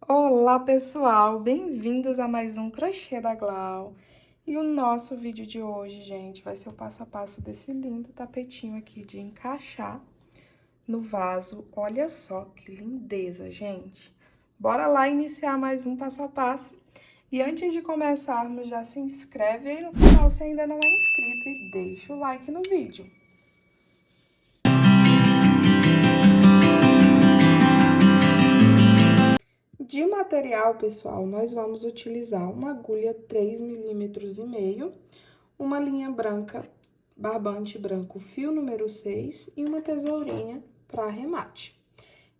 Olá, pessoal! Bem-vindos a mais um Crochê da Glau. E o nosso vídeo de hoje, gente, vai ser o passo a passo desse lindo tapetinho aqui de encaixar no vaso. Olha só que lindeza, gente! Bora lá iniciar mais um passo a passo. E antes de começarmos, já se inscreve aí no canal se ainda não é inscrito e deixa o like no vídeo. De material, pessoal, nós vamos utilizar uma agulha 3,5 mm, uma linha branca, barbante branco, fio número 6 e uma tesourinha para arremate.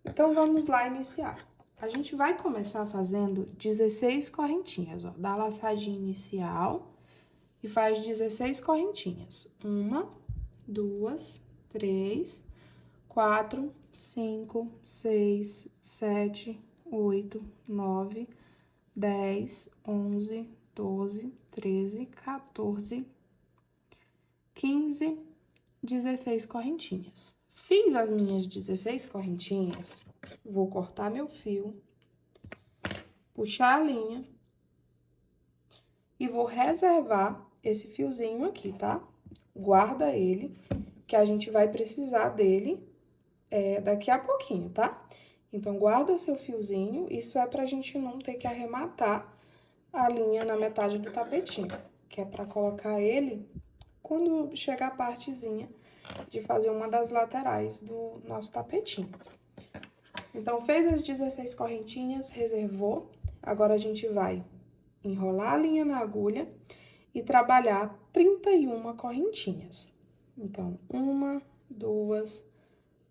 Então, vamos lá iniciar. A gente vai começar fazendo 16 correntinhas, ó, da laçadinha inicial e faz 16 correntinhas. 1, 2, 3, 4, 5, 6, 7, 8, 9, 10, 11, 12, 13, 14, 15, 16 correntinhas. Fiz as minhas 16 correntinhas, vou cortar meu fio, puxar a linha e vou reservar esse fiozinho aqui, tá? Guarda ele, que a gente vai precisar dele daqui a pouquinho, tá? Então, guarda o seu fiozinho, isso é pra gente não ter que arrematar a linha na metade do tapetinho, que é pra colocar ele quando chegar a partezinha de fazer uma das laterais do nosso tapetinho. Então, fez as 16 correntinhas, reservou, agora a gente vai enrolar a linha na agulha e trabalhar 31 correntinhas. Então, 1, 2,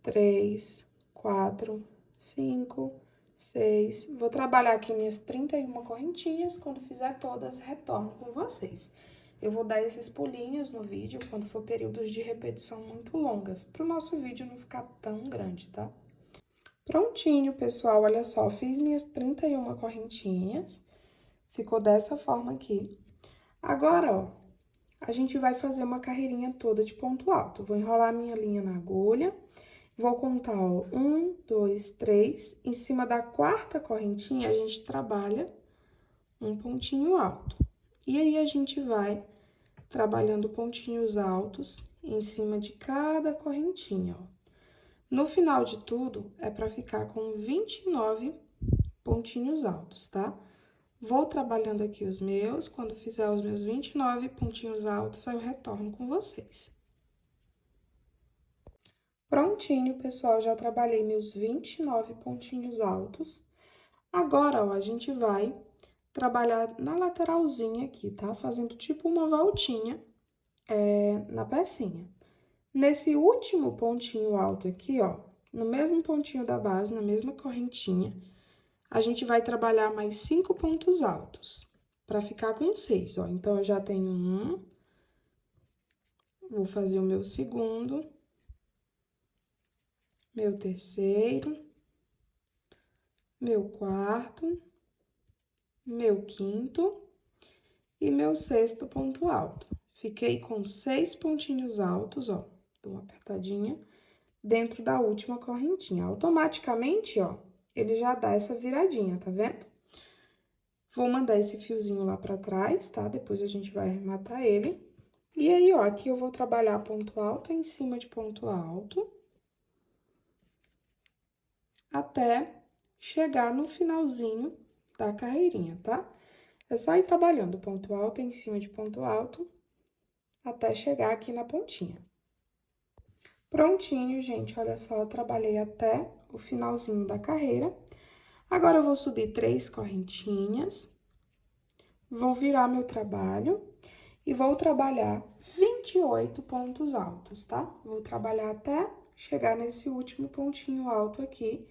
3, 4, 5, 6. Vou trabalhar aqui minhas 31 correntinhas. Quando fizer todas, retorno com vocês. Eu vou dar esses pulinhos no vídeo quando for períodos de repetição muito longas, para o nosso vídeo não ficar tão grande, tá? Prontinho, pessoal, olha só, fiz minhas 31 correntinhas, ficou dessa forma aqui. Agora, ó, a gente vai fazer uma carreirinha toda de ponto alto. Vou enrolar a minha linha na agulha. Vou contar, ó, 1, 2, 3. Em cima da quarta correntinha, a gente trabalha um pontinho alto. E aí, a gente vai trabalhando pontinhos altos em cima de cada correntinha, ó. No final de tudo, é pra ficar com 29 pontinhos altos, tá? Vou trabalhando aqui os meus, quando fizer os meus 29 pontinhos altos, eu retorno com vocês. Prontinho, pessoal, já trabalhei meus 29 pontinhos altos. Agora, ó, a gente vai trabalhar na lateralzinha aqui, tá? Fazendo tipo uma voltinha na pecinha. Nesse último pontinho alto aqui, ó, no mesmo pontinho da base, na mesma correntinha, a gente vai trabalhar mais 5 pontos altos, pra ficar com 6, ó. Então, eu já tenho um, vou fazer o meu segundo, meu terceiro, meu quarto, meu quinto e meu sexto ponto alto. Fiquei com 6 pontinhos altos, ó, dou uma apertadinha, dentro da última correntinha. Automaticamente, ó, ele já dá essa viradinha, tá vendo? Vou mandar esse fiozinho lá pra trás, tá? Depois a gente vai arrematar ele. E aí, ó, aqui eu vou trabalhar ponto alto em cima de ponto alto, até chegar no finalzinho da carreirinha, tá? É só ir trabalhando ponto alto em cima de ponto alto, até chegar aqui na pontinha. Prontinho, gente, olha só, eu trabalhei até o finalzinho da carreira. Agora, eu vou subir 3 correntinhas, vou virar meu trabalho e vou trabalhar 28 pontos altos, tá? Vou trabalhar até chegar nesse último pontinho alto aqui,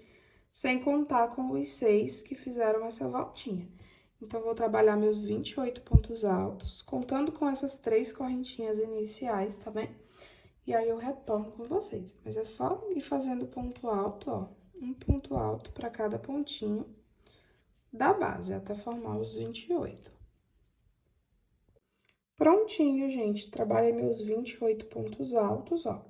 sem contar com os 6 que fizeram essa voltinha. Então, vou trabalhar meus 28 pontos altos, contando com essas 3 correntinhas iniciais, tá bem? E aí, eu retorno com vocês. Mas é só ir fazendo ponto alto, ó, um ponto alto para cada pontinho da base, até formar os 28. Prontinho, gente, trabalhei meus 28 pontos altos, ó.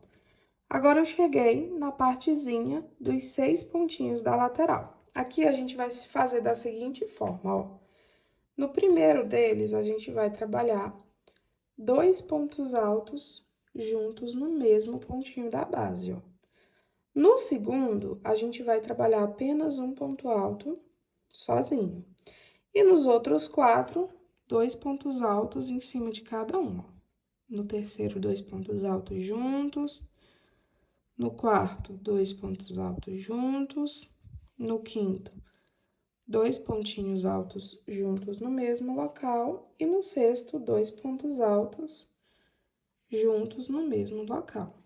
Agora, eu cheguei na partezinha dos 6 pontinhos da lateral. aqui a gente vai fazer da seguinte forma, ó. No primeiro deles, a gente vai trabalhar 2 pontos altos juntos no mesmo pontinho da base, ó. No segundo, a gente vai trabalhar apenas um ponto alto sozinho. E nos outros 4, 2 pontos altos em cima de cada um, ó. No terceiro, 2 pontos altos juntos. No quarto, 2 pontos altos juntos. No quinto, 2 pontinhos altos juntos no mesmo local. E no sexto, 2 pontos altos juntos no mesmo local.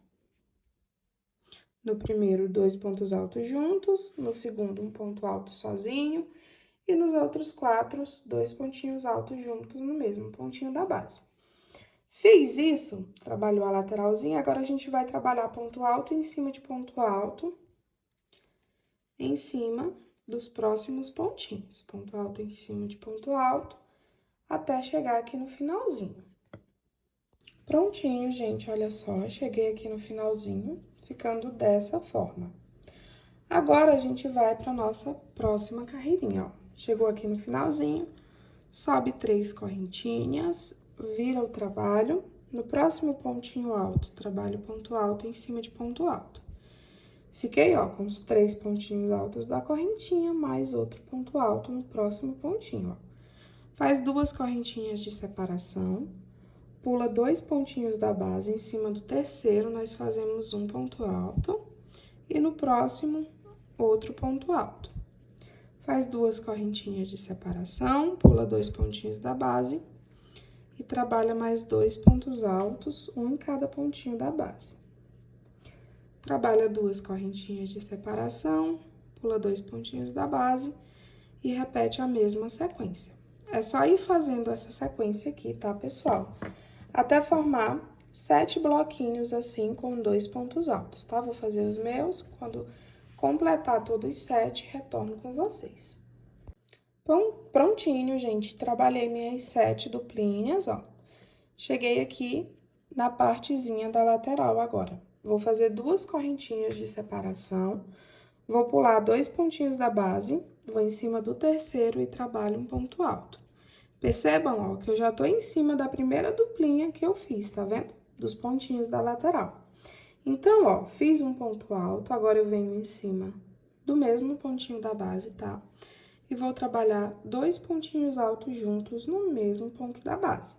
No primeiro, 2 pontos altos juntos. No segundo, um ponto alto sozinho. E nos outros 4, 2 pontinhos altos juntos no mesmo pontinho da base. Fiz isso, trabalhou a lateralzinha, agora a gente vai trabalhar ponto alto em cima de ponto alto, em cima dos próximos pontinhos. Ponto alto em cima de ponto alto, até chegar aqui no finalzinho. Prontinho, gente, olha só, cheguei aqui no finalzinho, ficando dessa forma. Agora, a gente vai para nossa próxima carreirinha, ó. Chegou aqui no finalzinho, sobe 3 correntinhas, vira o trabalho. No próximo pontinho alto, trabalho ponto alto em cima de ponto alto. Fiquei, ó, com os 3 pontinhos altos da correntinha, mais outro ponto alto no próximo pontinho, ó. Faz 2 correntinhas de separação, pula 2 pontinhos da base, em cima do terceiro, nós fazemos um ponto alto, e no próximo, outro ponto alto. Faz 2 correntinhas de separação, pula 2 pontinhos da base, e trabalha mais 2 pontos altos, um em cada pontinho da base. Trabalha 2 correntinhas de separação, pula 2 pontinhos da base e repete a mesma sequência. É só ir fazendo essa sequência aqui, tá, pessoal? Até formar 7 bloquinhos assim com 2 pontos altos, tá? Vou fazer os meus, quando completar todos os 7, retorno com vocês. Bom, prontinho, gente. Trabalhei minhas 7 duplinhas, ó. Cheguei aqui na partezinha da lateral agora. Vou fazer 2 correntinhas de separação, vou pular 2 pontinhos da base, vou em cima do terceiro e trabalho um ponto alto. Percebam, ó, que eu já tô em cima da primeira duplinha que eu fiz, tá vendo? Dos pontinhos da lateral. Então, ó, fiz um ponto alto, agora eu venho em cima do mesmo pontinho da base, tá? E vou trabalhar 2 pontinhos altos juntos no mesmo ponto da base.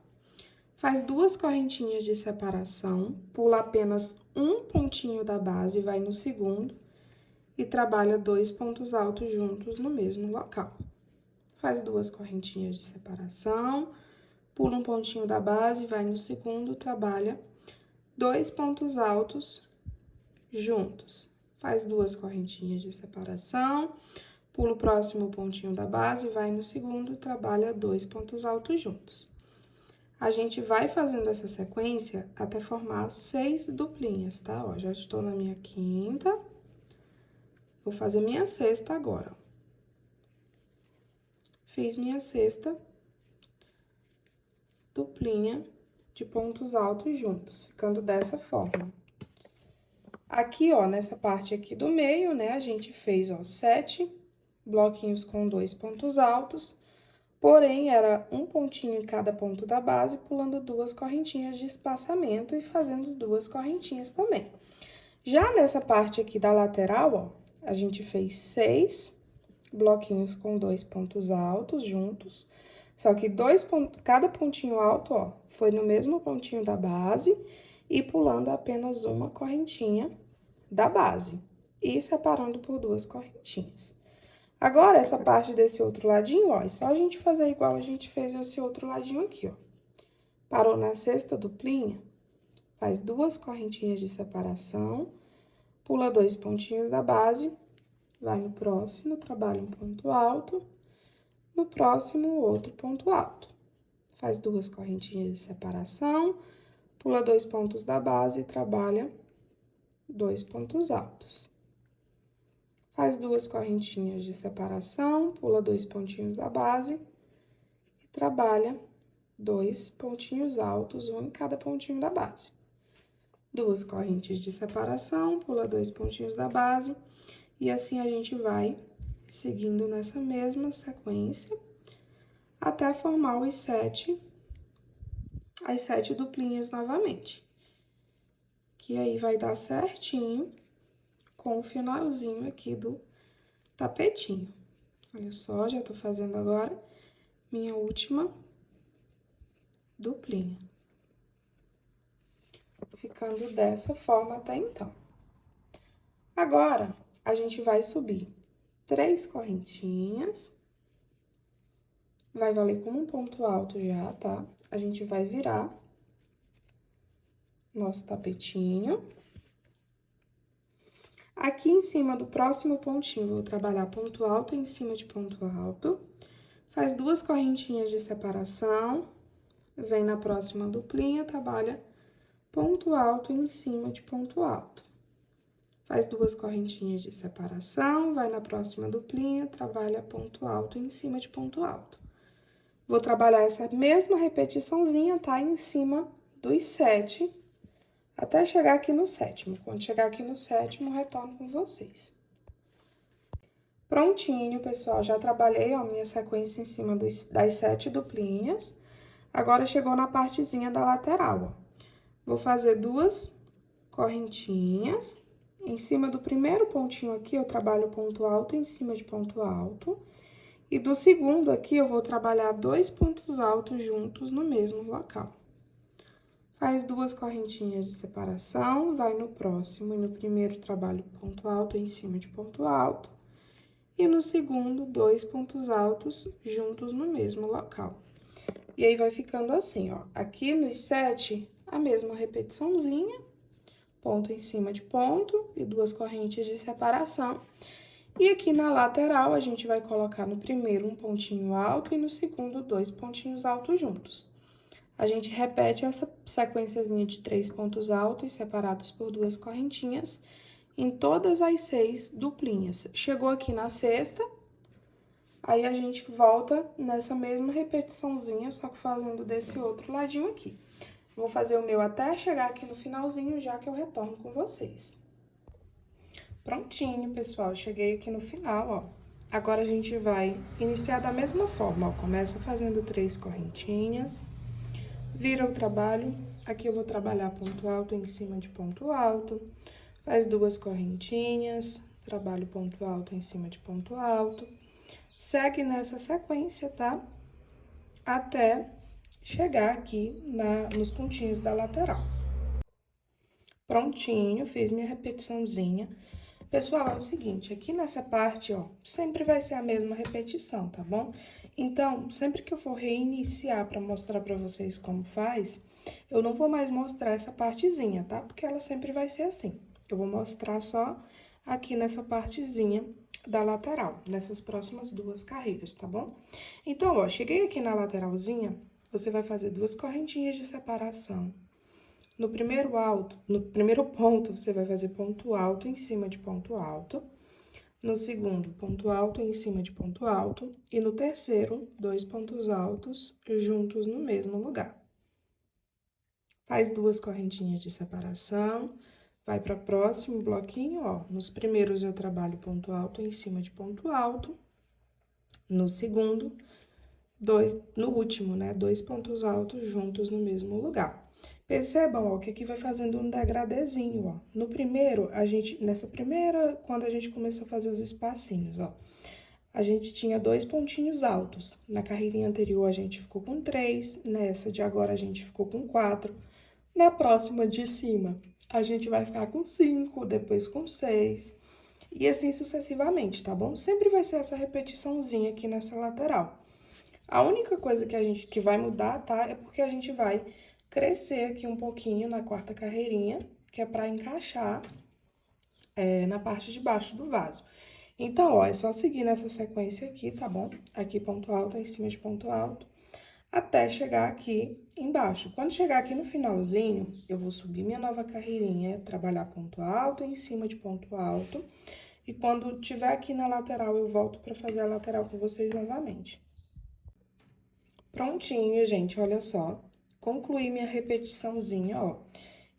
Faz 2 correntinhas de separação, pula apenas um pontinho da base, vai no segundo, e trabalha 2 pontos altos juntos no mesmo local. Faz 2 correntinhas de separação, pula um pontinho da base, vai no segundo, trabalha 2 pontos altos juntos. Faz 2 correntinhas de separação, pula o próximo pontinho da base, vai no segundo, trabalha 2 pontos altos juntos. A gente vai fazendo essa sequência até formar 6 duplinhas, tá? Ó, já estou na minha quinta, vou fazer minha sexta agora. Fiz minha sexta duplinha de pontos altos juntos, ficando dessa forma. Aqui, ó, nessa parte aqui do meio, né, a gente fez, ó, 7 bloquinhos com 2 pontos altos, porém, era um pontinho em cada ponto da base, pulando 2 correntinhas de espaçamento e fazendo 2 correntinhas também. Já nessa parte aqui da lateral, ó, a gente fez 6 bloquinhos com 2 pontos altos juntos, só que cada pontinho alto, ó, foi no mesmo pontinho da base e pulando apenas uma correntinha da base e separando por 2 correntinhas. Agora, essa parte desse outro ladinho, ó, é só a gente fazer igual a gente fez esse outro ladinho aqui, ó. Parou na sexta duplinha, faz 2 correntinhas de separação, pula 2 pontinhos da base, vai no próximo, trabalha um ponto alto, no próximo, outro ponto alto. Faz 2 correntinhas de separação, pula 2 pontos da base e trabalha 2 pontos altos. Faz 2 correntinhas de separação, pula 2 pontinhos da base e trabalha 2 pontinhos altos, um em cada pontinho da base. 2 correntes de separação, pula 2 pontinhos da base, e assim a gente vai seguindo nessa mesma sequência, até formar as 7 duplinhas novamente. Que aí vai dar certinho com o finalzinho aqui do tapetinho. Olha só, já tô fazendo agora minha última duplinha. Ficando dessa forma até então. Agora, a gente vai subir 3 correntinhas. Vai valer como um ponto alto já, tá? A gente vai virar nosso tapetinho. Aqui em cima do próximo pontinho, vou trabalhar ponto alto em cima de ponto alto. Faz 2 correntinhas de separação. Vem na próxima duplinha, trabalha ponto alto em cima de ponto alto. Faz 2 correntinhas de separação, vai na próxima duplinha, trabalha ponto alto em cima de ponto alto. Vou trabalhar essa mesma repetiçãozinha, tá? Em cima dos 7, até chegar aqui no 7º. Quando chegar aqui no 7º, retorno com vocês. Prontinho, pessoal, já trabalhei, ó, minha sequência em cima das 7 duplinhas. Agora, chegou na partezinha da lateral, ó. Vou fazer 2 correntinhas. Em cima do primeiro pontinho aqui, eu trabalho ponto alto em cima de ponto alto. E do segundo aqui, eu vou trabalhar 2 pontos altos juntos no mesmo local. Faz 2 correntinhas de separação, vai no próximo. E no primeiro, trabalho ponto alto em cima de ponto alto. E no segundo, 2 pontos altos juntos no mesmo local. E aí, vai ficando assim, ó. Aqui nos 7, a mesma repetiçãozinha. Ponto em cima de ponto e 2 correntes de separação. E aqui na lateral, a gente vai colocar no primeiro um pontinho alto e no segundo 2 pontinhos altos juntos. A gente repete essa sequenciazinha de 3 pontos altos separados por 2 correntinhas em todas as 6 duplinhas. Chegou aqui na sexta, aí a gente volta nessa mesma repetiçãozinha, só que fazendo desse outro ladinho aqui. Vou fazer o meu até chegar aqui no finalzinho, já que eu retorno com vocês. Prontinho, pessoal, cheguei aqui no final, ó. Agora, a gente vai iniciar da mesma forma, ó. Começa fazendo 3 correntinhas, vira o trabalho. Aqui eu vou trabalhar ponto alto em cima de ponto alto, faz 2 correntinhas, trabalho ponto alto em cima de ponto alto. Segue nessa sequência, tá? Até chegar aqui nos pontinhos da lateral. Prontinho, fiz minha repetiçãozinha. Pessoal, é o seguinte, aqui nessa parte, ó, sempre vai ser a mesma repetição, tá bom? Então, sempre que eu for reiniciar pra mostrar pra vocês como faz, eu não vou mais mostrar essa partezinha, tá? Porque ela sempre vai ser assim. Eu vou mostrar só aqui nessa partezinha da lateral, nessas próximas 2 carreiras, tá bom? Então, ó, cheguei aqui na lateralzinha, você vai fazer 2 correntinhas de separação. No primeiro ponto, você vai fazer ponto alto em cima de ponto alto. No segundo, ponto alto em cima de ponto alto. E no terceiro, 2 pontos altos juntos no mesmo lugar. Faz 2 correntinhas de separação. Vai para o próximo bloquinho, ó. Nos primeiros, eu trabalho ponto alto em cima de ponto alto. No segundo, no último, né? 2 pontos altos juntos no mesmo lugar. Percebam, ó, que aqui vai fazendo um degradezinho, ó. No primeiro, nessa primeira, quando a gente começou a fazer os espacinhos, ó, a gente tinha 2 pontinhos altos. Na carreirinha anterior, a gente ficou com 3, nessa de agora, a gente ficou com 4. Na próxima de cima, a gente vai ficar com 5, depois com 6, e assim sucessivamente, tá bom? Sempre vai ser essa repetiçãozinha aqui nessa lateral. A única coisa que vai mudar, tá? É porque a gente vai crescer aqui um pouquinho na 4ª carreirinha, que é pra encaixar na parte de baixo do vaso. Então, ó, é só seguir nessa sequência aqui, tá bom? Aqui ponto alto em cima de ponto alto, até chegar aqui embaixo. Quando chegar aqui no finalzinho, eu vou subir minha nova carreirinha, trabalhar ponto alto em cima de ponto alto, e quando tiver aqui na lateral, eu volto pra fazer a lateral com vocês novamente. Prontinho, gente, olha só. Concluí minha repetiçãozinha, ó,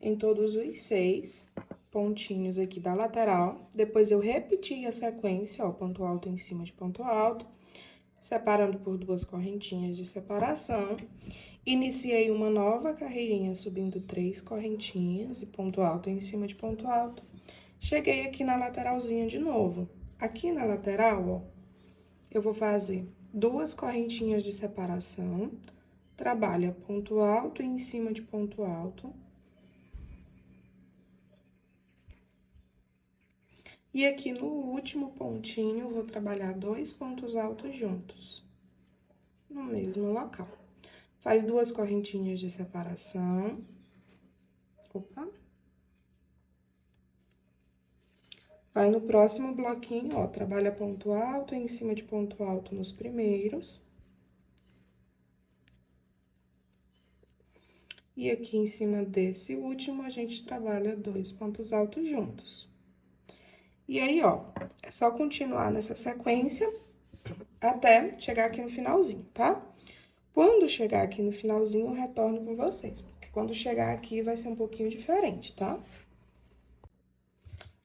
em todos os 6. pontinhos aqui da lateral. Depois, eu repeti a sequência, ó, ponto alto em cima de ponto alto, separando por 2 correntinhas de separação. Iniciei uma nova carreirinha, subindo 3 correntinhas e ponto alto em cima de ponto alto. Cheguei aqui na lateralzinha de novo. Aqui na lateral, ó, eu vou fazer 2 correntinhas de separação, trabalha ponto alto em cima de ponto alto. E aqui no último pontinho, vou trabalhar 2 pontos altos juntos, no mesmo local. Faz 2 correntinhas de separação. Opa. Vai no próximo bloquinho, ó, trabalha ponto alto em cima de ponto alto nos primeiros. E aqui em cima desse último, a gente trabalha 2 pontos altos juntos. E aí, ó, é só continuar nessa sequência até chegar aqui no finalzinho, tá? Quando chegar aqui no finalzinho, eu retorno com vocês, porque quando chegar aqui vai ser um pouquinho diferente, tá?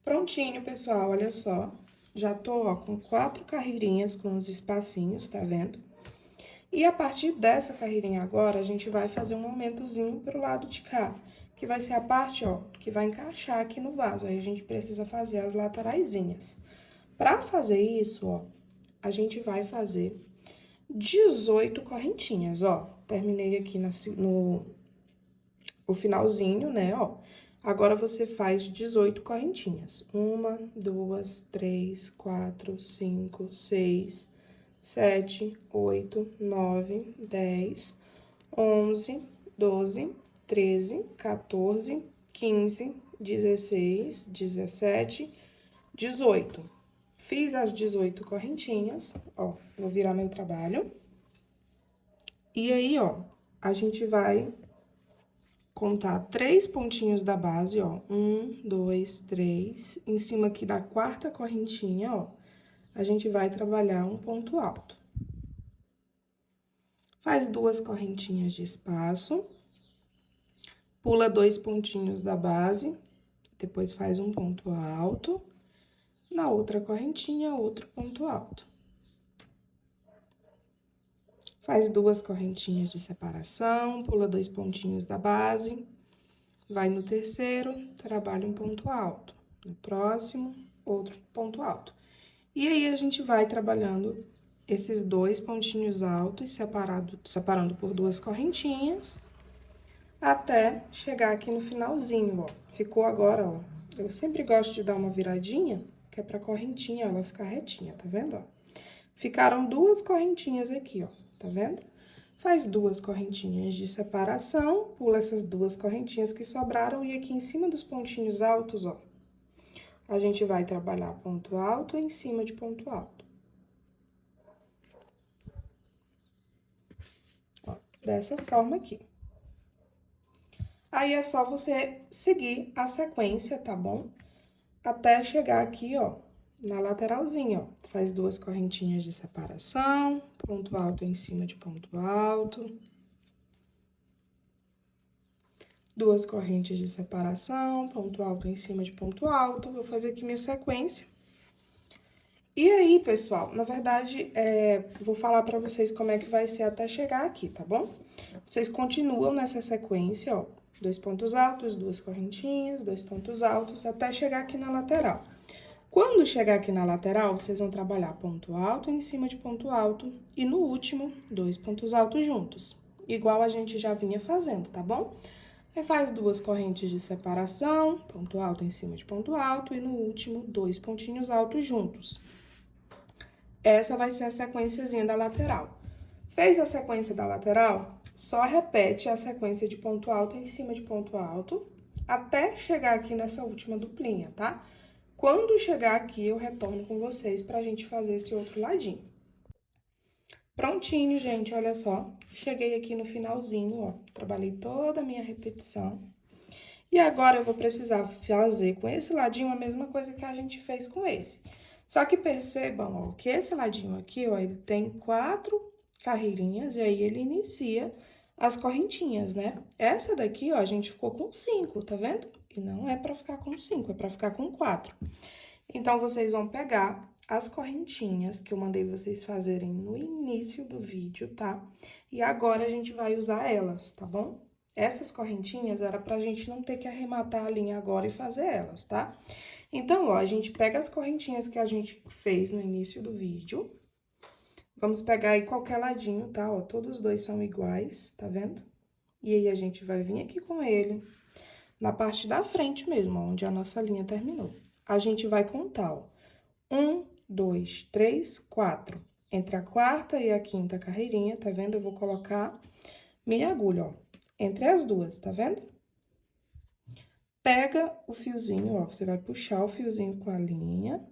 Prontinho, pessoal, olha só. Já tô, ó, com 4 carreirinhas com os espacinhos, tá vendo? E a partir dessa carreirinha agora, a gente vai fazer um aumentozinho pro lado de cá, que vai ser a parte, ó, que vai encaixar aqui no vaso. Aí, a gente precisa fazer as lateraisinhas. Pra fazer isso, ó, a gente vai fazer 18 correntinhas, ó. Terminei aqui no finalzinho, né, ó. Agora, você faz 18 correntinhas. 1, 2, 3, 4, 5, 6, 7, 8, 9, 10, 11, 12, 13, 14, 15, 16, 17, 18. Fiz as 18 correntinhas, ó, vou virar meu trabalho. E aí, ó, a gente vai contar 3 pontinhos da base, ó, 1, 2, 3. Em cima aqui da 4ª correntinha, ó, a gente vai trabalhar um ponto alto. Faz 2 correntinhas de espaço, pula 2 pontinhos da base, depois faz um ponto alto, na outra correntinha, outro ponto alto. Faz 2 correntinhas de separação, pula 2 pontinhos da base, vai no terceiro, trabalha um ponto alto. No próximo, outro ponto alto. E aí, a gente vai trabalhando esses 2 pontinhos altos, separando por 2 correntinhas, até chegar aqui no finalzinho, ó. Ficou agora, ó. Eu sempre gosto de dar uma viradinha, que é pra correntinha ela ficar retinha, tá vendo, ó? Ficaram 2 correntinhas aqui, ó. Tá vendo? Faz 2 correntinhas de separação, pula essas 2 correntinhas que sobraram, e aqui em cima dos pontinhos altos, ó, a gente vai trabalhar ponto alto em cima de ponto alto. Ó, dessa forma aqui. Aí, é só você seguir a sequência, tá bom? Até chegar aqui, ó, na lateralzinha, ó. Faz 2 correntinhas de separação, ponto alto em cima de ponto alto. 2 correntes de separação, ponto alto em cima de ponto alto. Vou fazer aqui minha sequência. E aí, pessoal, na verdade, vou falar pra vocês como é que vai ser até chegar aqui, tá bom? Vocês continuam nessa sequência, ó. 2 pontos altos, 2 correntinhas, 2 pontos altos, até chegar aqui na lateral. Quando chegar aqui na lateral, vocês vão trabalhar ponto alto em cima de ponto alto e no último, 2 pontos altos juntos, igual a gente já vinha fazendo, tá bom? Aí, faz 2 correntes de separação, ponto alto em cima de ponto alto e no último, 2 pontinhos altos juntos. Essa vai ser a sequenciazinha da lateral. Fez a sequência da lateral, só repete a sequência de ponto alto em cima de ponto alto, até chegar aqui nessa última duplinha, tá? Quando chegar aqui, eu retorno com vocês pra gente fazer esse outro ladinho. Prontinho, gente, olha só. Cheguei aqui no finalzinho, ó. Trabalhei toda a minha repetição. E agora, eu vou precisar fazer com esse ladinho a mesma coisa que a gente fez com esse. Só que percebam, ó, que esse ladinho aqui, ó, ele tem 4 carreirinhas, e aí ele inicia as correntinhas, né? Essa daqui, ó, a gente ficou com 5, tá vendo? E não é pra ficar com 5, é pra ficar com 4. Então, vocês vão pegar as correntinhas que eu mandei vocês fazerem no início do vídeo, tá? E agora, a gente vai usar elas, tá bom? Essas correntinhas era pra gente não ter que arrematar a linha agora e fazer elas, tá? Então, ó, a gente pega as correntinhas que a gente fez no início do vídeo. Vamos pegar aí qualquer ladinho, tá? Ó, todos os dois são iguais, tá vendo? E aí, a gente vai vir aqui com ele, na parte da frente mesmo, ó, onde a nossa linha terminou. A gente vai contar, ó, 1, 2, 3, 4. Entre a quarta e a quinta carreirinha, tá vendo? Eu vou colocar minha agulha, ó, entre as duas, tá vendo? Pega o fiozinho, ó, você vai puxar o fiozinho com a linha.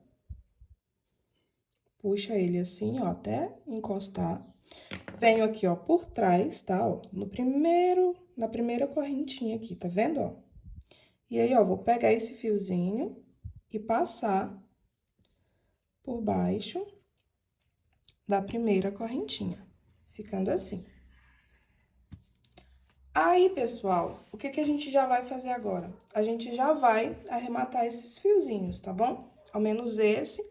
Puxa ele assim, ó, até encostar. Venho aqui, ó, por trás, tá? Ó, na primeira correntinha aqui, tá vendo, ó? E aí, ó, vou pegar esse fiozinho e passar por baixo da primeira correntinha, ficando assim. Aí, pessoal, o que que a gente já vai fazer agora? A gente já vai arrematar esses fiozinhos, tá bom? Ao menos esse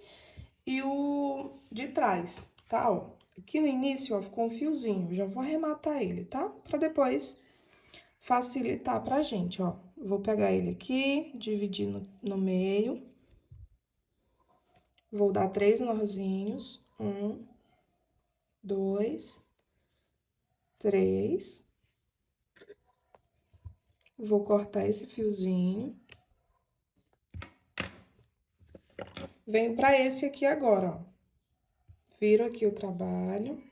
e o de trás, tá? Ó, aqui no início, ó, ficou um fiozinho, já vou arrematar ele, tá? Pra depois facilitar pra gente, ó. Vou pegar ele aqui, dividir no meio. Vou dar 3 nozinhos. 1, 2, 3. Vou cortar esse fiozinho. Venho pra esse aqui agora, ó. Viro aqui o trabalho.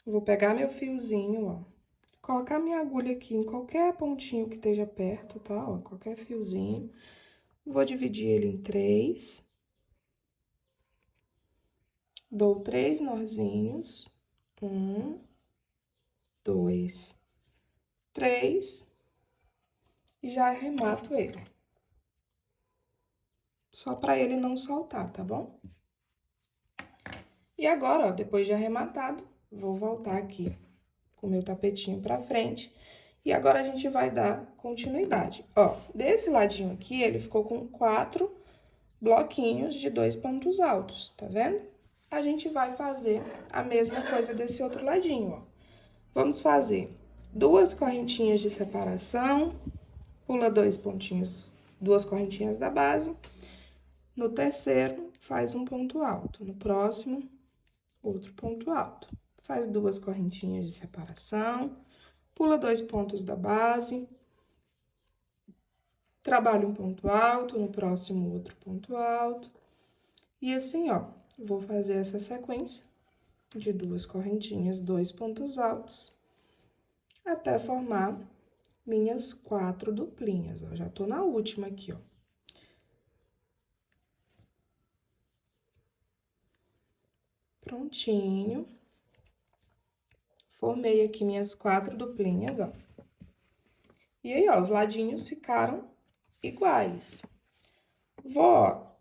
Vou pegar meu fiozinho, ó. Colocar minha agulha aqui em qualquer pontinho que esteja perto, tá? Ó, qualquer fiozinho. Vou dividir ele em 3. Dou 3 nozinhos. 1, 2, 3. E já arremato ele. Só pra ele não soltar, tá bom? E agora, ó, depois de arrematado, vou voltar aqui com o meu tapetinho pra frente. E agora, a gente vai dar continuidade. Ó, desse ladinho aqui, ele ficou com 4 bloquinhos de 2 pontos altos, tá vendo? A gente vai fazer a mesma coisa desse outro ladinho, ó. Vamos fazer 2 correntinhas de separação, pula 2 pontinhos, 2 correntinhas da base. No terceiro, faz um ponto alto. No próximo, outro ponto alto. Faz 2 correntinhas de separação, pula 2 pontos da base, trabalha um ponto alto, no próximo outro ponto alto. E assim, ó, vou fazer essa sequência de 2 correntinhas, 2 pontos altos, até formar minhas 4 duplinhas, ó. Já tô na última aqui, ó. Prontinho. Formei aqui minhas 4 duplinhas, ó. E aí, ó, os ladinhos ficaram iguais. Vou, ó,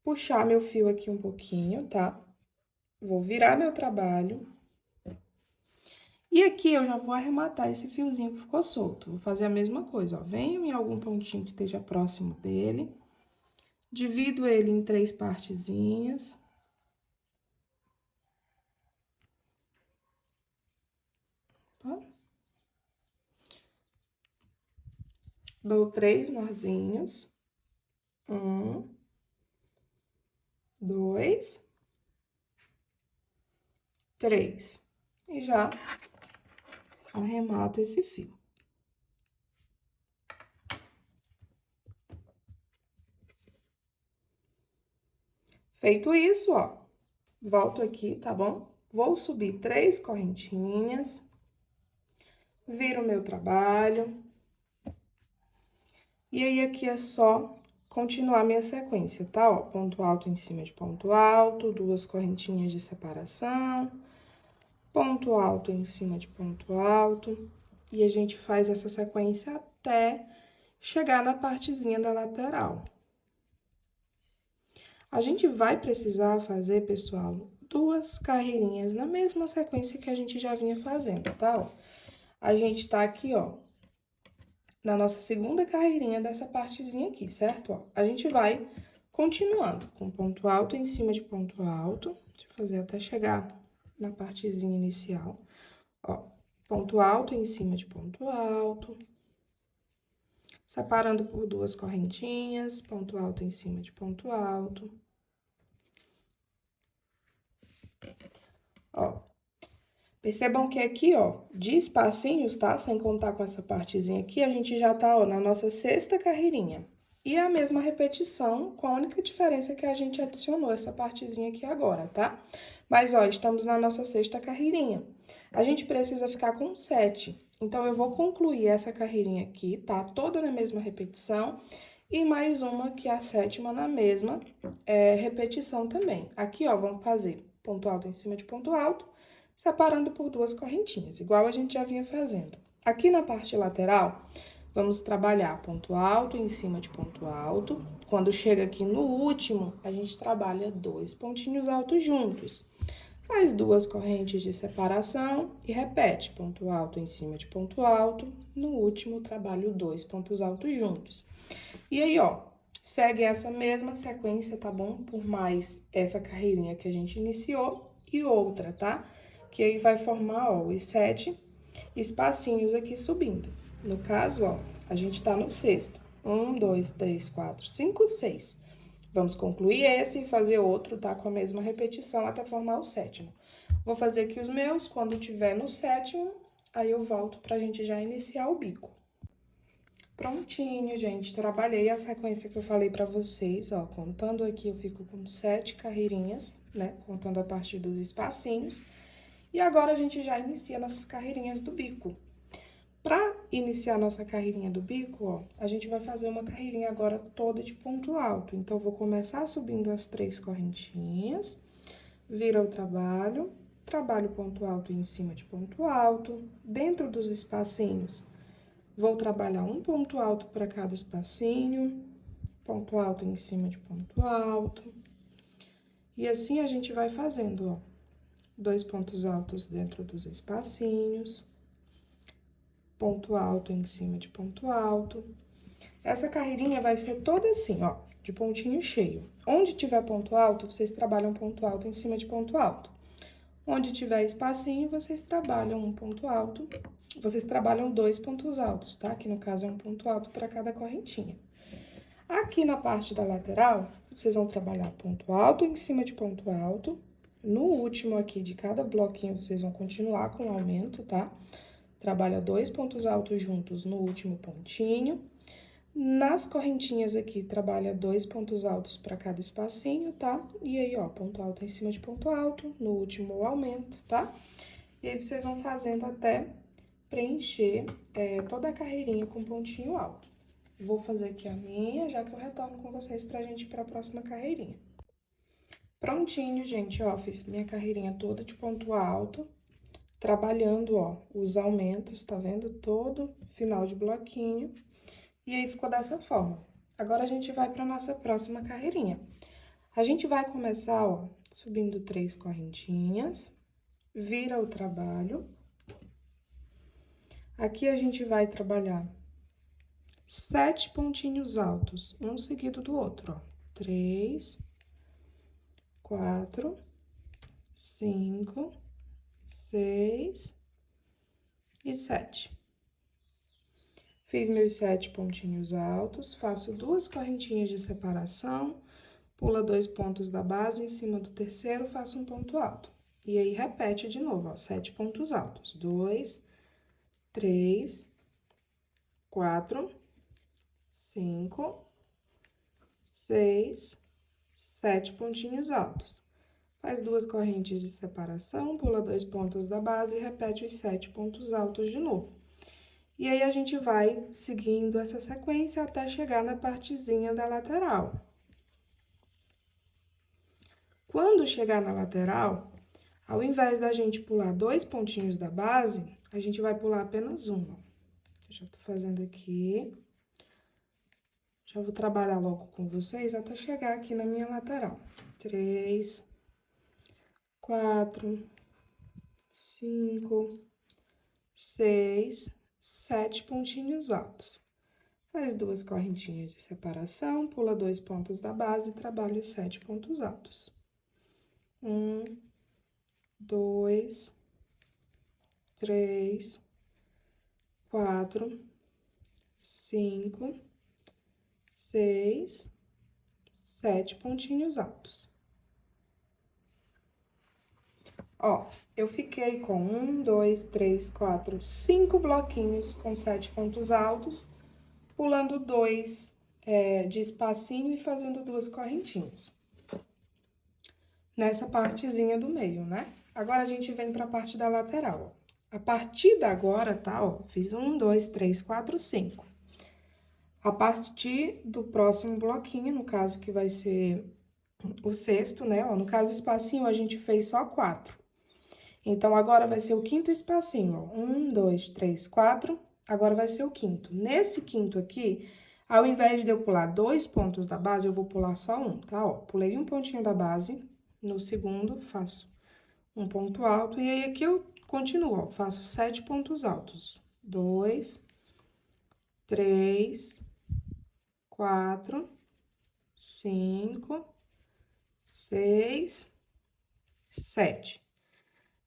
puxar meu fio aqui um pouquinho, tá? Vou virar meu trabalho. E aqui, eu já vou arrematar esse fiozinho que ficou solto. Vou fazer a mesma coisa, ó. Venho em algum pontinho que esteja próximo dele. Divido ele em 3 partezinhas. Tá? Dou 3 nozinhos. 1, 2, 3. E já arremato esse fio. Feito isso, ó, volto aqui, tá bom? Vou subir 3 correntinhas, viro o meu trabalho. E aí, aqui é só continuar minha sequência, tá? Ó, ponto alto em cima de ponto alto, 2 correntinhas de separação, ponto alto em cima de ponto alto. E a gente faz essa sequência até chegar na partezinha da lateral. A gente vai precisar fazer, pessoal, 2 carreirinhas na mesma sequência que a gente já vinha fazendo, tá? Ó, a gente tá aqui, ó, na nossa segunda carreirinha dessa partezinha aqui, certo? Ó, a gente vai continuando com ponto alto em cima de ponto alto. Deixa eu fazer até chegar na partezinha inicial. Ó, ponto alto em cima de ponto alto. Separando por duas correntinhas, ponto alto em cima de ponto alto. Ó, percebam que aqui, ó, de espacinhos, tá? Sem contar com essa partezinha aqui, a gente já tá, ó, na nossa sexta carreirinha. E a mesma repetição, com a única diferença que a gente adicionou essa partezinha aqui agora, tá? Mas, ó, estamos na nossa sexta carreirinha. A gente precisa ficar com 7. Então, eu vou concluir essa carreirinha aqui, tá? Toda na mesma repetição. E mais uma, que é a sétima, na mesma repetição também. Aqui, ó, vamos fazer ponto alto em cima de ponto alto, separando por duas correntinhas, igual a gente já vinha fazendo. Aqui na parte lateral, vamos trabalhar ponto alto em cima de ponto alto. Quando chega aqui no último, a gente trabalha dois pontinhos altos juntos. Faz duas correntes de separação e repete ponto alto em cima de ponto alto. No último, trabalho dois pontos altos juntos. E aí, ó, segue essa mesma sequência, tá bom? Por mais essa carreirinha que a gente iniciou e outra, tá? Que aí vai formar, ó, os 7 espacinhos aqui subindo. No caso, ó, a gente tá no sexto. 1, 2, 3, 4, 5, 6. Vamos concluir esse e fazer outro, tá? Com a mesma repetição até formar o sétimo. Vou fazer aqui os meus, quando tiver no sétimo, aí eu volto pra gente já iniciar o bico. Prontinho, gente. Trabalhei a sequência que eu falei pra vocês, ó. Contando aqui, eu fico com 7 carreirinhas, né? Contando a partir dos espacinhos. E agora, a gente já inicia nossas carreirinhas do bico. Pra iniciar nossa carreirinha do bico, ó, a gente vai fazer uma carreirinha agora toda de ponto alto. Então, vou começar subindo as 3 correntinhas, vira o trabalho, trabalho ponto alto em cima de ponto alto, dentro dos espacinhos. Vou trabalhar um ponto alto para cada espacinho, ponto alto em cima de ponto alto. E assim a gente vai fazendo, ó, 2 pontos altos dentro dos espacinhos, ponto alto em cima de ponto alto. Essa carreirinha vai ser toda assim, ó, de pontinho cheio. Onde tiver ponto alto, vocês trabalham ponto alto em cima de ponto alto. Onde tiver espacinho, vocês trabalham um ponto alto. Vocês trabalham 2 pontos altos, tá? Que no caso é um ponto alto para cada correntinha. Aqui na parte da lateral, vocês vão trabalhar ponto alto em cima de ponto alto. No último aqui de cada bloquinho, vocês vão continuar com o aumento, tá? Trabalha 2 pontos altos juntos no último pontinho. Nas correntinhas aqui, trabalha 2 pontos altos para cada espacinho, tá? E aí, ó, ponto alto em cima de ponto alto, no último o aumento, tá? E aí, vocês vão fazendo até preencher toda a carreirinha com pontinho alto. Vou fazer aqui a minha, já que eu retorno com vocês pra gente ir pra próxima carreirinha. Prontinho, gente, ó, fiz minha carreirinha toda de ponto alto, trabalhando, ó, os aumentos, tá vendo? Todo final de bloquinho. E aí, ficou dessa forma. Agora, a gente vai pra nossa próxima carreirinha. A gente vai começar, ó, subindo 3 correntinhas, vira o trabalho. Aqui, a gente vai trabalhar 7 pontinhos altos, um seguido do outro, ó. 3, 4, 5, 6 e 7. Fiz meus 7 pontinhos altos, faço 2 correntinhas de separação, pula 2 pontos da base, em cima do terceiro, faço um ponto alto. E aí, repete de novo, ó, 7 pontos altos. 2, 3, 4, 5, 6, 7 pontinhos altos. Faz 2 correntes de separação, pula 2 pontos da base e repete os 7 pontos altos de novo. E aí, a gente vai seguindo essa sequência até chegar na partezinha da lateral. Quando chegar na lateral, ao invés da gente pular 2 pontinhos da base, a gente vai pular apenas um, ó. Eu já tô fazendo aqui. Já vou trabalhar logo com vocês até chegar aqui na minha lateral. 3, 4, 5, 6, 7 pontinhos altos. Faz 2 correntinhas de separação, pula 2 pontos da base e trabalha os 7 pontos altos. 1, 2, 3, 4, 5, 6, 7 pontinhos altos. Ó, eu fiquei com 1, 2, 3, 4, 5 bloquinhos com 7 pontos altos, pulando 2 de espacinho e fazendo 2 correntinhas. Nessa partezinha do meio, né? Agora, a gente vem pra parte da lateral, ó. A partir da agora, tá, ó, fiz 1, 2, 3, 4, 5. A partir do próximo bloquinho, no caso, que vai ser o sexto, né, ó, no caso, espacinho, a gente fez só 4. Então, agora vai ser o quinto espacinho, ó. 1, 2, 3, 4, agora vai ser o quinto. Nesse quinto aqui, ao invés de eu pular 2 pontos da base, eu vou pular só um, tá, ó. Pulei um pontinho da base, no segundo, faço um ponto alto, e aí aqui eu continuo, ó, faço 7 pontos altos. 2, 3, 4, 5, 6, 7.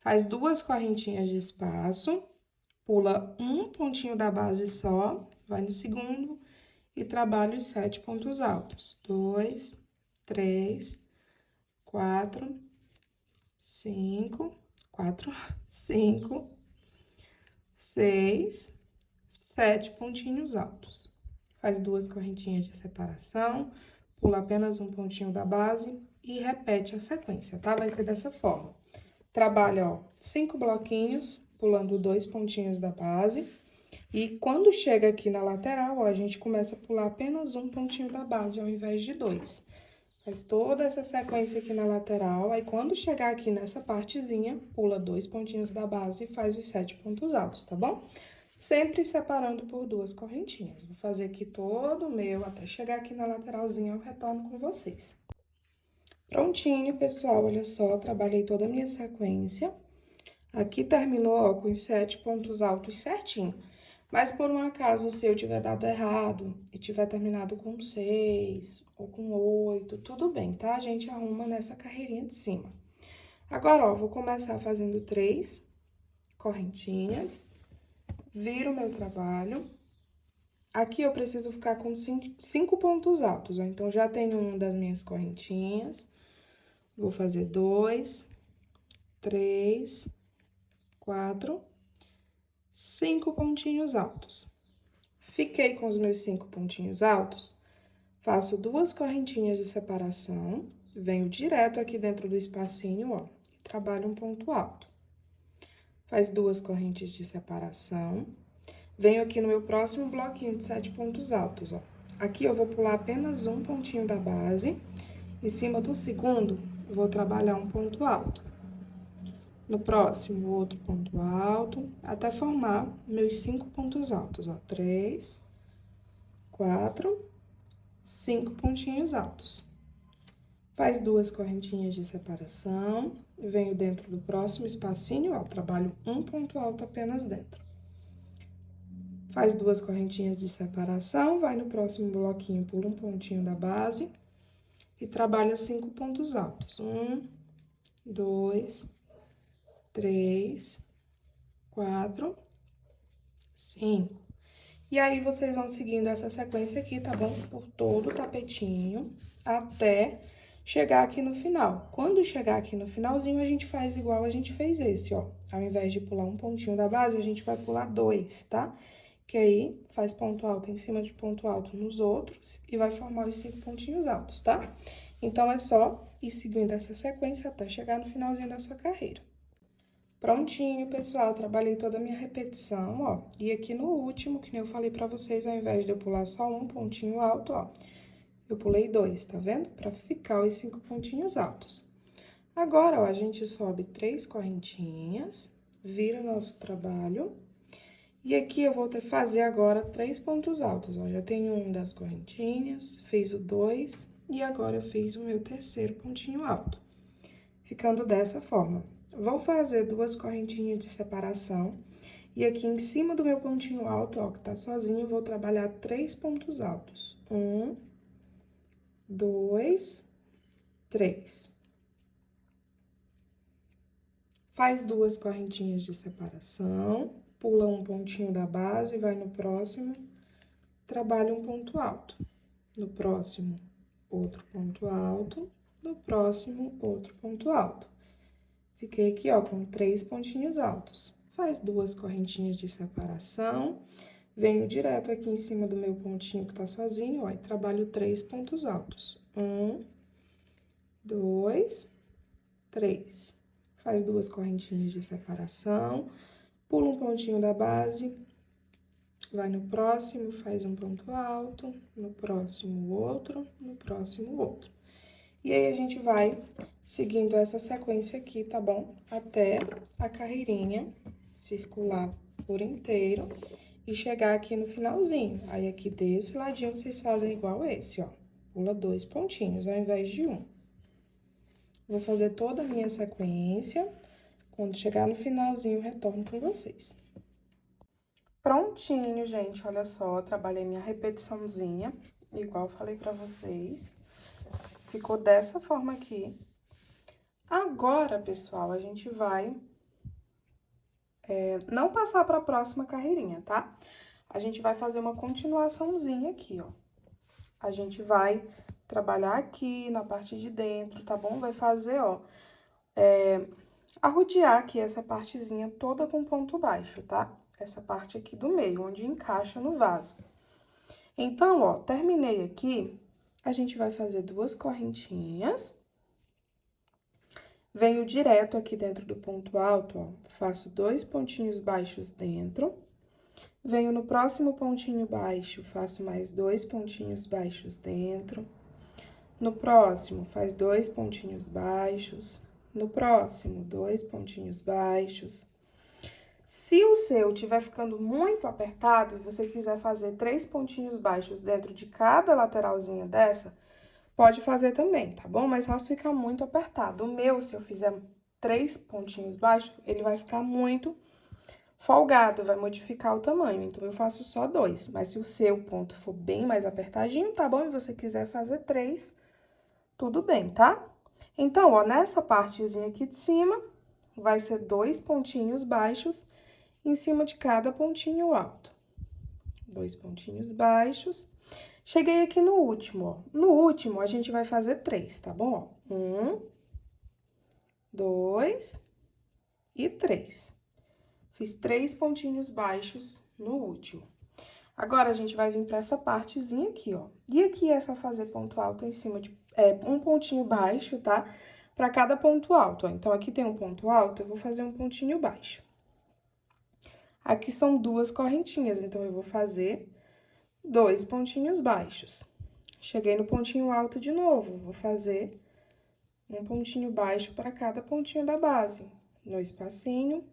Faz 2 correntinhas de espaço, pula um pontinho da base só, vai no segundo e trabalha os 7 pontos altos. 2, 3, 4, 5, 6, 7 pontinhos altos. Faz 2 correntinhas de separação, pula apenas um pontinho da base e repete a sequência, tá? Vai ser dessa forma. Trabalha, ó, 5 bloquinhos, pulando 2 pontinhos da base. E quando chega aqui na lateral, ó, a gente começa a pular apenas um pontinho da base, ao invés de 2. Faz toda essa sequência aqui na lateral, aí quando chegar aqui nessa partezinha, pula 2 pontinhos da base e faz os 7 pontos altos, tá bom? Sempre separando por 2 correntinhas. Vou fazer aqui todo o meu, até chegar aqui na lateralzinha, eu retorno com vocês. Prontinho, pessoal, olha só, trabalhei toda a minha sequência. Aqui terminou, ó, com os 7 pontos altos certinho. Mas, por um acaso, se eu tiver dado errado e tiver terminado com 6 ou com 8, tudo bem, tá? A gente arruma nessa carreirinha de cima. Agora, ó, vou começar fazendo 3 correntinhas, viro o meu trabalho. Aqui eu preciso ficar com 5 pontos altos, ó. Então, já tenho uma das minhas correntinhas. Vou fazer 2, 3, 4, 5 pontinhos altos. Fiquei com os meus 5 pontinhos altos, faço 2 correntinhas de separação, venho direto aqui dentro do espacinho, ó, e trabalho um ponto alto. Faz 2 correntes de separação, venho aqui no meu próximo bloquinho de 7 pontos altos, ó. Aqui eu vou pular apenas um pontinho da base, em cima do segundo, vou trabalhar um ponto alto. No próximo, outro ponto alto, até formar meus 5 pontos altos, ó. 3, 4, 5 pontinhos altos. Faz 2 correntinhas de separação, venho dentro do próximo espacinho, ó, trabalho um ponto alto apenas dentro. Faz 2 correntinhas de separação, vai no próximo bloquinho, pula um pontinho da base e trabalha 5 pontos altos. 1, 2, 3, 4, 5. E aí, vocês vão seguindo essa sequência aqui, tá bom? Por todo o tapetinho, até chegar aqui no final. Quando chegar aqui no finalzinho, a gente faz igual a gente fez esse, ó. Ao invés de pular um pontinho da base, a gente vai pular 2, tá? Que aí, faz ponto alto em cima de ponto alto nos outros e vai formar os 5 pontinhos altos, tá? Então, é só ir seguindo essa sequência até chegar no finalzinho da sua carreira. Prontinho, pessoal, trabalhei toda a minha repetição, ó. E aqui no último, que nem eu falei pra vocês, ao invés de eu pular só um pontinho alto, ó, eu pulei 2, tá vendo? Pra ficar os 5 pontinhos altos. Agora, ó, a gente sobe 3 correntinhas, vira o nosso trabalho. E aqui eu vou fazer agora 3 pontos altos, ó. Já tenho um das correntinhas, fiz o 2 e agora eu fiz o meu terceiro pontinho alto. Ficando dessa forma. Vou fazer 2 correntinhas de separação E aqui em cima do meu pontinho alto, ó, que tá sozinho, eu vou trabalhar 3 pontos altos. 1, 2, 3. Faz 2 correntinhas de separação, pula um pontinho da base, vai no próximo, trabalha um ponto alto. No próximo, outro ponto alto, no próximo, outro ponto alto. Fiquei aqui, ó, com 3 pontinhos altos. Faz 2 correntinhas de separação, venho direto aqui em cima do meu pontinho que tá sozinho, ó, e trabalho 3 pontos altos. 1, 2, 3. Faz 2 correntinhas de separação, pula um pontinho da base, vai no próximo, faz um ponto alto, no próximo outro, no próximo outro. E aí, a gente vai seguindo essa sequência aqui, tá bom? Até a carreirinha circular por inteiro e chegar aqui no finalzinho. Aí, aqui desse ladinho, vocês fazem igual esse, ó. Pula 2 pontinhos ao invés de 1. Vou fazer toda a minha sequência. Quando chegar no finalzinho, retorno com vocês. Prontinho, gente, olha só, trabalhei minha repetiçãozinha, igual falei pra vocês. Ficou dessa forma aqui. Agora, pessoal, a gente vai não passar pra próxima carreirinha, tá? A gente vai fazer uma continuaçãozinha aqui, ó. A gente vai trabalhar aqui na parte de dentro, tá bom? Vai fazer, ó, arrodear aqui essa partezinha toda com ponto baixo, tá? Essa parte aqui do meio, onde encaixa no vaso. Então, ó, terminei aqui, a gente vai fazer 2 correntinhas. Venho direto aqui dentro do ponto alto, ó, faço 2 pontinhos baixos dentro. Venho no próximo pontinho baixo, faço mais 2 pontinhos baixos dentro. No próximo, faz 2 pontinhos baixos. No próximo, 2 pontinhos baixos. Se o seu estiver ficando muito apertado e você quiser fazer 3 pontinhos baixos dentro de cada lateralzinha dessa, pode fazer também, tá bom? Mas só se ficar muito apertado. O meu, se eu fizer 3 pontinhos baixos, ele vai ficar muito folgado, vai modificar o tamanho. Então, eu faço só 2. Mas se o seu ponto for bem mais apertadinho, tá bom? E você quiser fazer 3, tudo bem, tá? Então, ó, nessa partezinha aqui de cima, vai ser 2 pontinhos baixos em cima de cada pontinho alto. 2 pontinhos baixos. Cheguei aqui no último, ó. No último, a gente vai fazer 3, tá bom? Ó, 1, 2 e 3. Fiz 3 pontinhos baixos no último. Agora, a gente vai vir pra essa partezinha aqui, ó. E aqui é só fazer ponto alto em cima de... um pontinho baixo, tá? Pra cada ponto alto, ó. Então, aqui tem um ponto alto, eu vou fazer um pontinho baixo. Aqui são 2 correntinhas, então, eu vou fazer 2 pontinhos baixos. Cheguei no pontinho alto de novo, vou fazer um pontinho baixo para cada pontinho da base. No espacinho,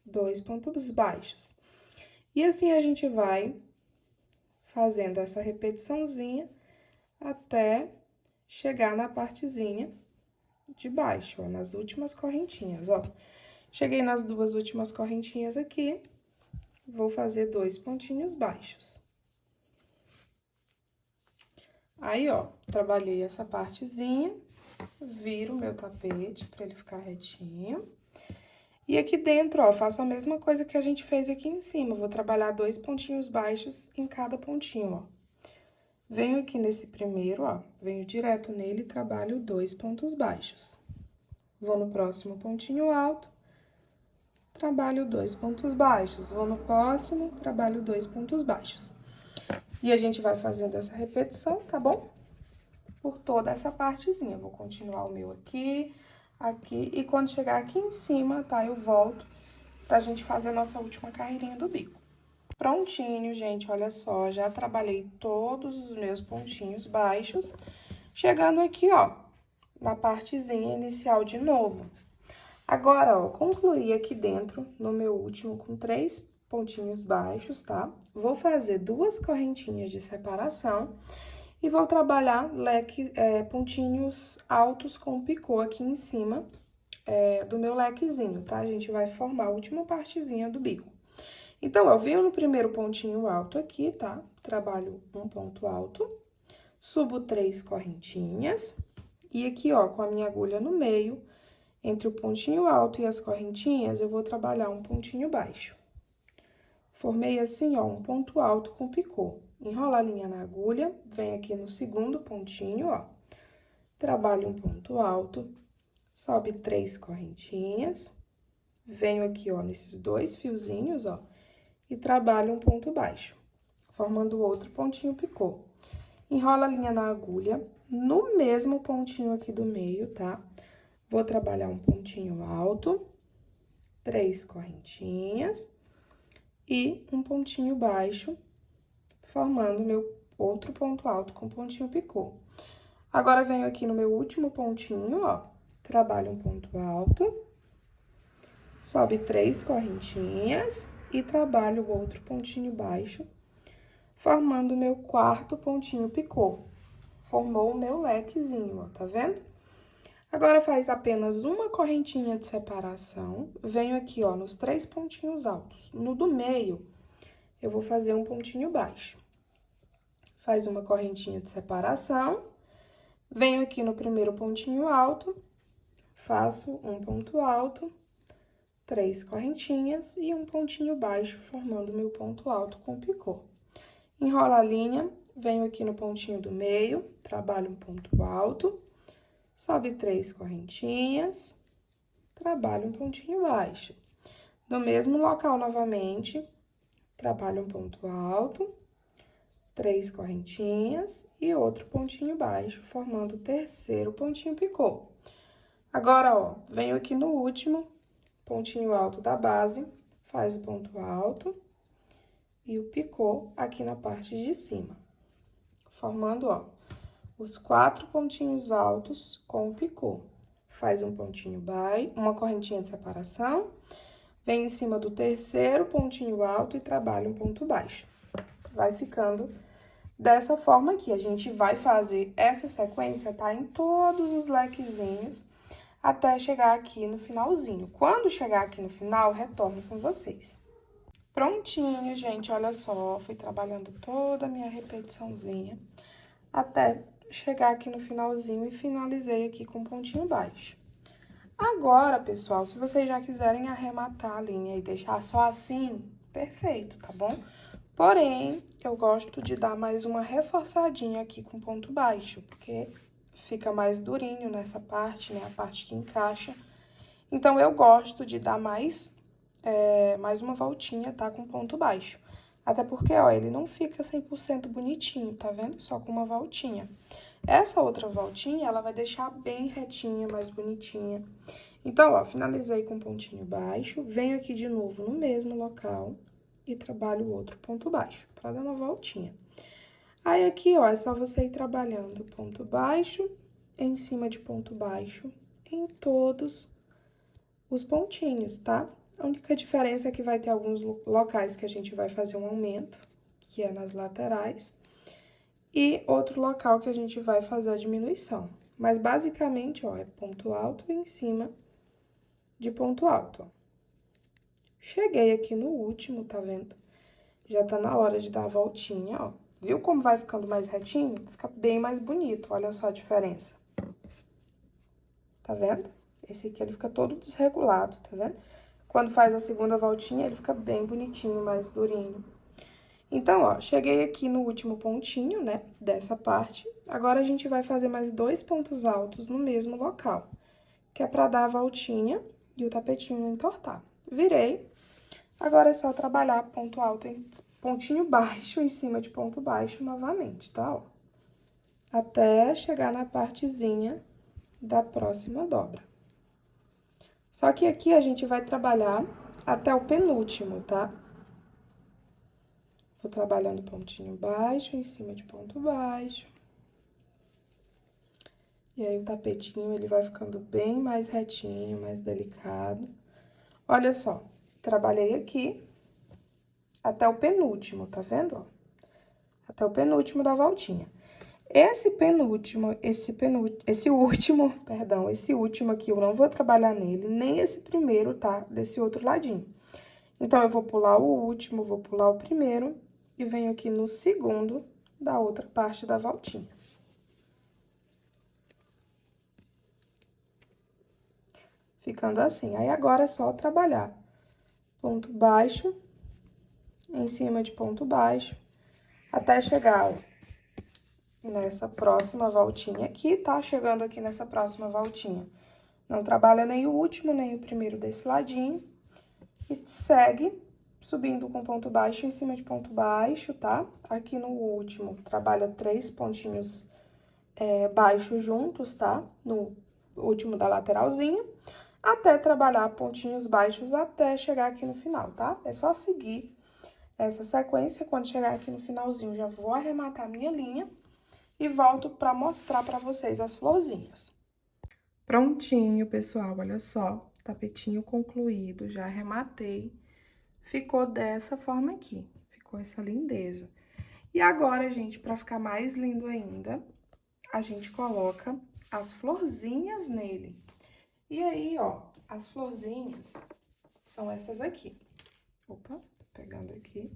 2 pontos baixos. E assim, a gente vai fazendo essa repetiçãozinha até chegar na partezinha de baixo, ó, nas últimas correntinhas, ó. Cheguei nas 2 últimas correntinhas aqui, vou fazer 2 pontinhos baixos. Aí, ó, trabalhei essa partezinha, viro o meu tapete pra ele ficar retinho. E aqui dentro, ó, faço a mesma coisa que a gente fez aqui em cima. Vou trabalhar 2 pontinhos baixos em cada pontinho, ó. Venho aqui nesse primeiro, ó, venho direto nele e trabalho 2 pontos baixos. Vou no próximo pontinho alto, trabalho 2 pontos baixos. Vou no próximo, trabalho 2 pontos baixos. E a gente vai fazendo essa repetição, tá bom? Por toda essa partezinha. Vou continuar o meu aqui, aqui, e quando chegar aqui em cima, tá? Eu volto pra gente fazer a nossa última carreirinha do bico. Prontinho, gente, olha só, já trabalhei todos os meus pontinhos baixos, chegando aqui, ó, na partezinha inicial de novo. Agora, ó, concluí aqui dentro, no meu último, com 3 pontinhos baixos, tá? Vou fazer 2 correntinhas de separação e vou trabalhar pontinhos altos com picô aqui em cima do meu lequezinho, tá? A gente vai formar a última partezinha do bico. Então, eu venho no primeiro pontinho alto aqui, tá? Trabalho um ponto alto, subo 3 correntinhas, e aqui, ó, com a minha agulha no meio, entre o pontinho alto e as correntinhas, eu vou trabalhar um pontinho baixo. Formei assim, ó, um ponto alto com picô. Enrola a linha na agulha, vem aqui no segundo pontinho, ó. Trabalho um ponto alto, sobe 3 correntinhas, venho aqui, ó, nesses 2 fiozinhos, ó, e trabalho um ponto baixo, formando outro pontinho picô. Enrola a linha na agulha, no mesmo pontinho aqui do meio, tá? Vou trabalhar um pontinho alto, 3 correntinhas e um pontinho baixo, formando meu outro ponto alto com pontinho picô. Agora, venho aqui no meu último pontinho, ó, trabalho um ponto alto, sobe 3 correntinhas e trabalho o outro pontinho baixo, formando o meu quarto pontinho picô. Formou o meu lequezinho, ó, tá vendo? Agora, faz apenas uma correntinha de separação, venho aqui, ó, nos 3 pontinhos altos. No do meio, eu vou fazer um pontinho baixo. Faz uma correntinha de separação, venho aqui no primeiro pontinho alto, faço um ponto alto, 3 correntinhas e um pontinho baixo, formando meu ponto alto com picô. Enrola a linha, venho aqui no pontinho do meio, trabalho um ponto alto, sobe 3 correntinhas, trabalho um pontinho baixo. No mesmo local, novamente, trabalho um ponto alto, 3 correntinhas e outro pontinho baixo, formando o terceiro pontinho picô. Agora, ó, venho aqui no último pontinho alto da base, faz o ponto alto e o picô aqui na parte de cima, formando, ó, os 4 pontinhos altos com o picô. Faz um pontinho baixo, uma correntinha de separação, vem em cima do terceiro pontinho alto e trabalha um ponto baixo. Vai ficando dessa forma aqui. A gente vai fazer essa sequência, tá? Em todos os lequezinhos, até chegar aqui no finalzinho. Quando chegar aqui no final, retorno com vocês. Prontinho, gente, olha só, fui trabalhando toda a minha repetiçãozinha, até chegar aqui no finalzinho e finalizei aqui com pontinho baixo. Agora, pessoal, se vocês já quiserem arrematar a linha e deixar só assim, perfeito, tá bom? Porém, eu gosto de dar mais uma reforçadinha aqui com ponto baixo, porque fica mais durinho nessa parte, né? A parte que encaixa. Então, eu gosto de dar mais uma voltinha, tá? Com ponto baixo. Até porque, ó, ele não fica 100% bonitinho, tá vendo? Só com uma voltinha. Essa outra voltinha, ela vai deixar bem retinha, mais bonitinha. Então, ó, finalizei com pontinho baixo, venho aqui de novo no mesmo local e trabalho o outro ponto baixo, pra dar uma voltinha. Aí, aqui, ó, é só você ir trabalhando ponto baixo em cima de ponto baixo em todos os pontinhos, tá? A única diferença é que vai ter alguns locais que a gente vai fazer um aumento, que é nas laterais, e outro local que a gente vai fazer a diminuição. Mas, basicamente, ó, é ponto alto em cima de ponto alto, ó. Cheguei aqui no último, tá vendo? Já tá na hora de dar a voltinha, ó. Viu como vai ficando mais retinho? Fica bem mais bonito, olha só a diferença. Tá vendo? Esse aqui, ele fica todo desregulado, tá vendo? Quando faz a segunda voltinha, ele fica bem bonitinho, mais durinho. Então, ó, cheguei aqui no último pontinho, né, dessa parte. Agora, a gente vai fazer mais 2 pontos altos no mesmo local, que é pra dar a voltinha e o tapetinho entortar. Virei. Agora, é só trabalhar ponto alto em pontinho baixo em cima de ponto baixo novamente, tá? Ó, até chegar na partezinha da próxima dobra. Só que aqui a gente vai trabalhar até o penúltimo, tá? Vou trabalhando pontinho baixo em cima de ponto baixo. E aí, o tapetinho, ele vai ficando bem mais retinho, mais delicado. Olha só, trabalhei aqui até o penúltimo, tá vendo, ó? Até o penúltimo da voltinha. Esse último aqui, eu não vou trabalhar nele, nem esse primeiro, tá? Desse outro ladinho. Então, eu vou pular o último, vou pular o primeiro e venho aqui no segundo da outra parte da voltinha. Ficando assim. Aí, agora é só trabalhar ponto baixo em cima de ponto baixo, até chegar, ó, nessa próxima voltinha aqui, tá? Chegando aqui nessa próxima voltinha. Não trabalha nem o último, nem o primeiro desse ladinho. E segue subindo com ponto baixo em cima de ponto baixo, tá? Aqui no último, trabalha 3 pontinhos baixos juntos, tá? No último da lateralzinha, até trabalhar pontinhos baixos até chegar aqui no final, tá? É só seguir essa sequência. Quando chegar aqui no finalzinho, já vou arrematar minha linha e volto pra mostrar pra vocês as florzinhas. Prontinho, pessoal, olha só, tapetinho concluído, já arrematei. Ficou dessa forma aqui, ficou essa lindeza. E agora, gente, pra ficar mais lindo ainda, a gente coloca as florzinhas nele. E aí, ó, as florzinhas são essas aqui. Opa, tô pegando aqui.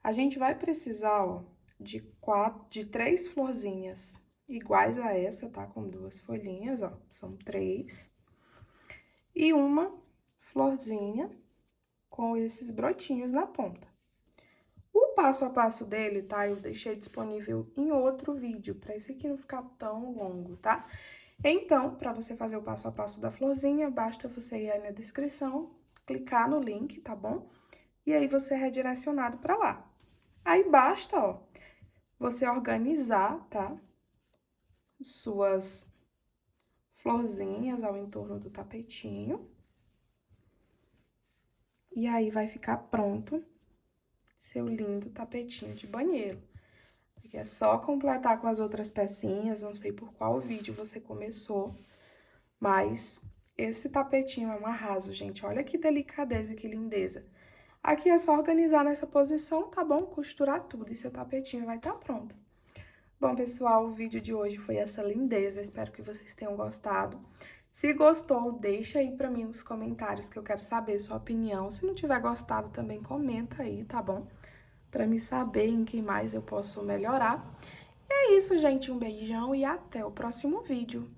A gente vai precisar, ó, de 3 florzinhas iguais a essa, tá? Com 2 folhinhas, ó, são 3. E uma florzinha com esses brotinhos na ponta. O passo a passo dele, tá? Eu deixei disponível em outro vídeo, pra esse aqui não ficar tão longo, tá? Então, pra você fazer o passo a passo da florzinha, basta você ir aí na descrição, clicar no link, tá bom? E aí, você é redirecionado pra lá. Aí, basta, ó, você organizar, tá? Suas florzinhas ao entorno do tapetinho. E aí, vai ficar pronto seu lindo tapetinho de banheiro. Aqui é só completar com as outras pecinhas, não sei por qual vídeo você começou, mas esse tapetinho é um arraso, gente. Olha que delicadeza, que lindeza. Aqui é só organizar nessa posição, tá bom? Costurar tudo e seu tapetinho vai estar pronto. Bom, pessoal, o vídeo de hoje foi essa lindeza, espero que vocês tenham gostado. Se gostou, deixa aí pra mim nos comentários que eu quero saber sua opinião. Se não tiver gostado, também comenta aí, tá bom? Pra me saber em que mais eu posso melhorar. E é isso, gente. Um beijão e até o próximo vídeo.